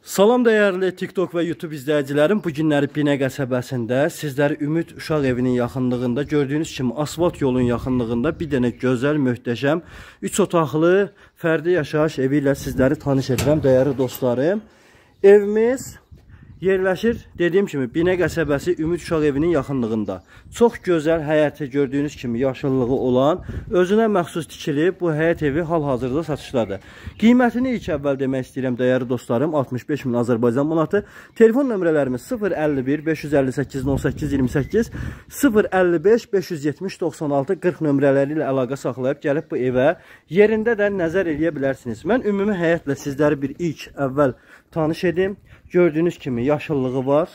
Salam dəyərli TikTok və YouTube izləyicilərim. Bu günləri Binə qəsəbəsində sizləri Ümid Uşaq Evinin yaxınlığında gördüyünüz kimi asfalt yolun yaxınlığında bir dənə gözəl, möhtəşəm 3 otaqlı fərdi yaşayış evi ilə sizləri tanış edirəm dəyərli dostlarım. Evimiz yerləşir, dediyim kimi, Binə qəsəbəsi Ümid Uşaq Evinin yaxınlığında. Çox gözəl həyəti gördüyünüz kimi yaşıllığı olan, özünə məxsus tikilib, bu həyət evi hal-hazırda satışdadır. Qiymətini ilk əvvəl demək istəyirəm, dəyərli dostlarım, 65 min Azərbaycan manatı. Telefon nömrələrimiz 051 558 08 28, 055 570 96 40 nömrələri ilə əlaqə saxlayıb gəlib bu evə yerində də nəzər eləyə bilərsiniz. Mən ümumi həyətlə sizləri bir ilk əvvəl tanış edim. Gördüyünüz kimi yaşıllığı var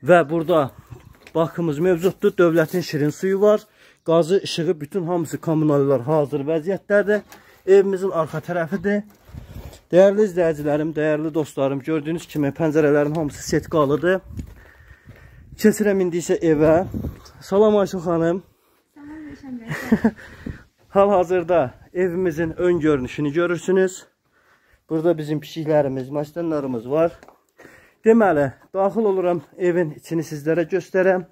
və burada bakımız mövcuddur. Dövlətin şirin suyu var. Qazı, işığı, bütün hamısı kommunallar hazır vəziyyətdədir. Evimizin arxa tərəfidir. Dəyərli izləyicilərim, dəyərli dostlarım, gördüyünüz kimi pəncərələrin hamısı setqalıdır. Keçirəm indi isə evə. Salam Ayşə xanım. Salam. Hal-hazırda evimizin ön görünüşünü görürsünüz. Burada bizim pişiklərimiz, maşınlarımız var. Deməli, daxil oluram evin içini sizlərə göstərəm.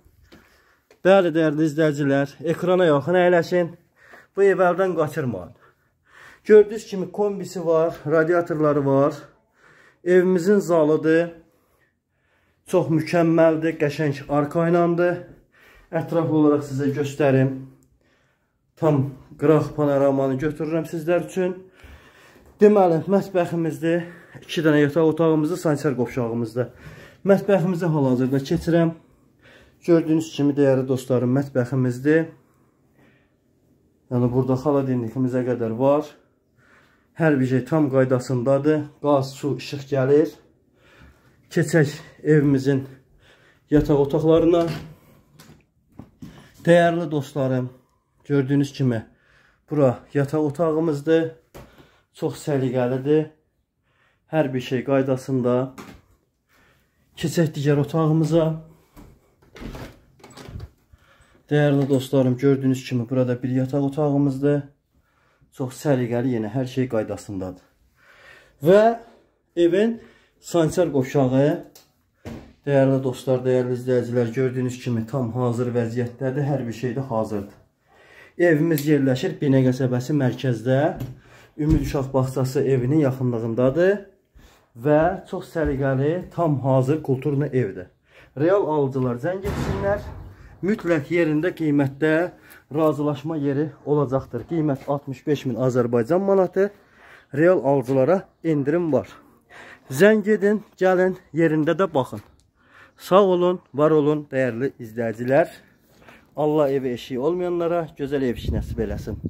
Bəli, dəyərli izləyicilər, ekrana yaxın əyləşin. Bu ev əldən qaçırmayın. Gördüyünüz kimi kombisi var, radiatorları var. Evimizin zalıdır. Çox mükəmməldir, qəşəng arka ilandır. Ətraflı olaraq sizə göstərim. Tam qıraq panoramanı götürürəm sizlər üçün. Deməli, mətbəximizdir. 2 dənə yataq otağımızdır, sanitar qovşağımızdır. Mətbəximizi hal-hazırda keçirəm. Gördüyünüz kimi, dəyərli dostlarım, mətbəximizdir. Yəni, burada xaladinlikimizə qədər var. Hər bir şey tam qaydasındadır. Qaz, su, işıq gəlir. Keçək evimizin yataq otaqlarına. Dəyərli dostlarım, gördüyünüz kimi, bura yataq otağımızdır. Çox səliqəlidir. Hər bir şey qaydasında. Keçək digər otağımıza. Dəyərli dostlarım, gördüyünüz kimi burada bir yataq otağımızdır. Çox səliqəli, yenə hər şey qaydasındadır. Və evin sanitar qovşağı, dəyərli dostlar, dəyərli izləyicilər, gördüyünüz kimi tam hazır vəziyyətdədir. Hər bir şey də hazırdır. Evimiz yerləşir Binə qəsəbəsi mərkəzdə. Ümid Uşaq Bağçası evinin yaxınlığındadır və çox səliqəli, tam hazır kulturlu evdir. Real alıcılar zəng etsinlər. Mütləq yerində qiymətdə razılaşma yeri olacaqdır. Qiymət 65 min Azərbaycan manatı. Real alıcılara indirim var. Zəng edin, gəlin, yerində də baxın. Sağ olun, var olun, dəyərli izləyicilər. Allah evi eşiği olmayanlara gözəl ev işi nəsib eləsin.